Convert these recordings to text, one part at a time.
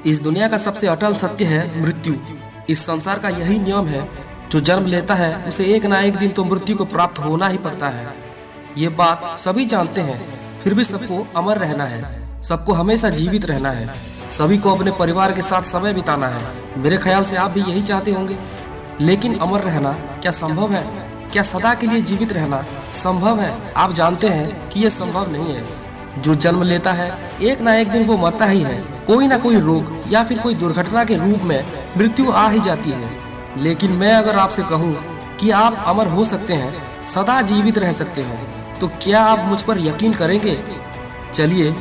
इस दुनिया का सबसे अटल सत्य है मृत्यु। इस संसार का यही नियम है, जो जन्म लेता है उसे एक ना एक दिन तो मृत्यु को प्राप्त होना ही पड़ता है। ये बात सभी जानते हैं, फिर भी सबको अमर रहना है, सबको हमेशा जीवित रहना है, सभी को अपने परिवार के साथ समय बिताना है। मेरे ख्याल से आप भी यही चाहते होंगे। लेकिन अमर रहना क्या संभव है? क्या सदा के लिए जीवित रहना संभव है? आप जानते हैं कि यह संभव नहीं है। जो जन्म लेता है एक ना एक दिन वो मरता ही है। कोई ना कोई रोग या फिर कोई दुर्घटना के रूप में मृत्यु आ ही जाती है। लेकिन मैं अगर आपसे कहूँ कि आप अमर हो सकते हैं, सदा जीवित रह सकते हैं, तो क्या आप मुझ पर यकीन करेंगे? चलिए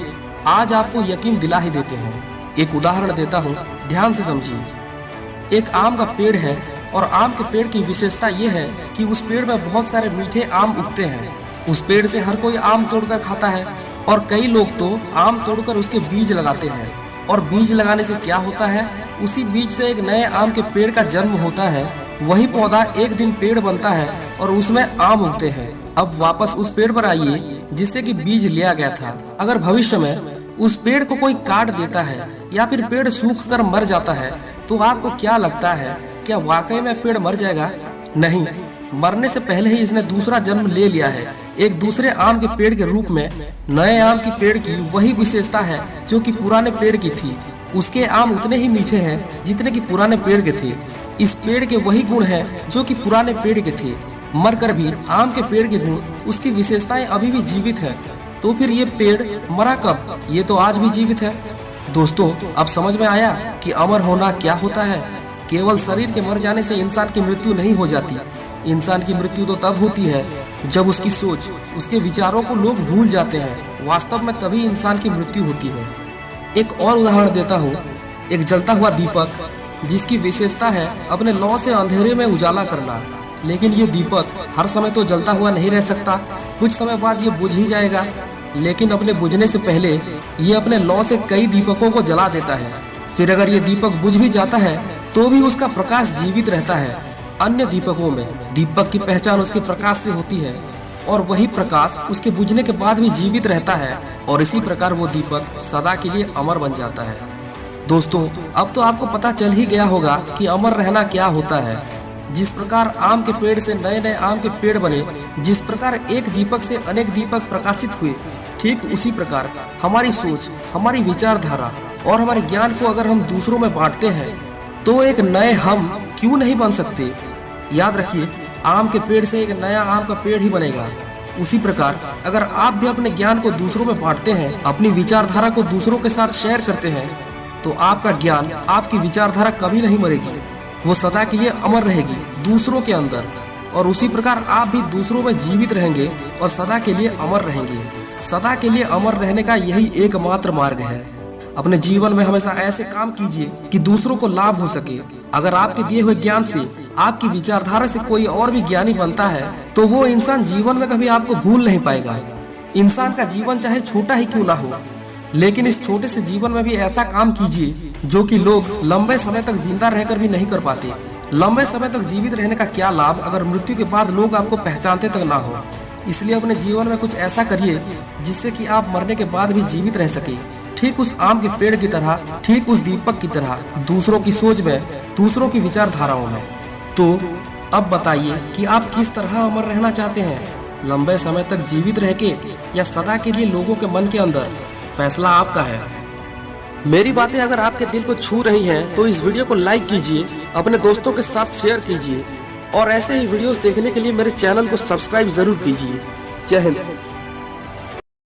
आज आपको यकीन दिला ही देते हैं। एक उदाहरण देता हूँ, ध्यान से समझिए। एक आम का पेड़ है और आम के पेड़ की विशेषता ये है कि उस पेड़ में बहुत सारे मीठे आम उगते हैं। उस पेड़ से हर कोई आम तोड़कर खाता है और कई लोग तो आम तोड़कर उसके बीज लगाते हैं। और बीज लगाने से क्या होता है? उसी बीज से एक नए आम के पेड़ का जन्म होता है। वही पौधा एक दिन पेड़ बनता है और उसमें आम उगते हैं। अब वापस उस पेड़ पर आइए जिससे कि बीज लिया गया था। अगर भविष्य में उस पेड़ को कोई काट देता है या फिर पेड़ सूख कर मर जाता है, तो आपको क्या लगता है, क्या वाकई में पेड़ मर जाएगा? नहीं, मरने से पहले ही इसने दूसरा जन्म ले लिया है। एक दूसरे आम के पेड़ के रूप में नए आम के पेड़ की वही विशेषता है जो कि पुराने पेड़ की थी। उसके आम उतने ही मीठे हैं जितने कि पुराने पेड़ के थे। इस पेड़ के वही गुण हैं जो कि पुराने पेड़ के थे। मरकर भी आम के पेड़ के गुण, उसकी विशेषताएं अभी भी जीवित है। तो फिर ये पेड़ मरा कब? ये तो आज भी जीवित है। दोस्तों, अब समझ में आया कि अमर होना क्या होता है। केवल शरीर के मर जाने से इंसान की मृत्यु नहीं हो जाती। इंसान की मृत्यु तो तब होती है जब उसकी सोच, उसके विचारों को लोग भूल जाते हैं। वास्तव में तभी इंसान की मृत्यु होती है। एक और उदाहरण देता हूँ। एक जलता हुआ दीपक जिसकी विशेषता है अपने लौ से अंधेरे में उजाला करना। लेकिन ये दीपक हर समय तो जलता हुआ नहीं रह सकता, कुछ समय बाद ये बुझ ही जाएगा। लेकिन अपने बुझने से पहले ये अपने लौ से कई दीपकों को जला देता है। फिर अगर ये दीपक बुझ भी जाता है तो भी उसका प्रकाश जीवित रहता है। अन्य दीपकों में दीपक की पहचान उसके प्रकाश से होती है और वही प्रकाश उसके बुझने के बाद भी जीवित रहता है। और इसी प्रकार वो दीपक सदा के लिए अमर बन जाता है। दोस्तों, अब तो आपको पता चल ही गया होगा कि अमर रहना क्या होता है। जिस प्रकार आम के पेड़ से नए नए आम के पेड़ बने, जिस प्रकार एक दीपक से अनेक दीपक प्रकाशित हुए, ठीक उसी प्रकार हमारी सोच, हमारी विचारधारा और हमारे ज्ञान को अगर हम दूसरों में बांटते हैं तो एक नए हम क्यों नहीं बन सकते। याद रखिए, आम के पेड़ से एक नया आम का पेड़ ही बनेगा। उसी प्रकार अगर आप भी अपने ज्ञान को दूसरों में बांटते हैं, अपनी विचारधारा को दूसरों के साथ शेयर करते हैं, तो आपका ज्ञान, आपकी विचारधारा कभी नहीं मरेगी। वो सदा के लिए अमर रहेगी दूसरों के अंदर। और उसी प्रकार आप भी दूसरों में जीवित रहेंगे और सदा के लिए अमर रहेंगे। सदा के लिए अमर रहने का यही एकमात्र मार्ग है। अपने जीवन में हमेशा ऐसे काम कीजिए कि दूसरों को लाभ हो सके। अगर आपके दिए हुए ज्ञान से, आपकी विचारधारा से कोई और भी ज्ञानी बनता है, तो वो इंसान जीवन में कभी आपको भूल नहीं पाएगा। इंसान का जीवन चाहे छोटा ही क्यों ना हो, लेकिन इस छोटे से जीवन में भी ऐसा काम कीजिए जो कि लोग लंबे समय तक जिंदा रहकर भी नहीं कर पाते। लंबे समय तक जीवित रहने का क्या लाभ अगर मृत्यु के बाद लोग आपको पहचानते तक ना हो। इसलिए अपने जीवन में कुछ ऐसा करिए जिससे कि आप मरने के बाद भी जीवित रह सके। ठीक उस आम के पेड़ की तरह, ठीक उस दीपक की तरह, दूसरों की सोच में, दूसरों की विचारधाराओं में। तो अब बताइए कि आप किस तरह अमर रहना चाहते हैं, लंबे समय तक जीवित रह के या सदा के लिए लोगों के मन के अंदर? फैसला आपका है। मेरी बातें अगर आपके दिल को छू रही हैं तो इस वीडियो को लाइक कीजिए, अपने दोस्तों के साथ शेयर कीजिए और ऐसे ही वीडियोस देखने के लिए मेरे चैनल को सब्सक्राइब जरूर कीजिए। जय हिंद।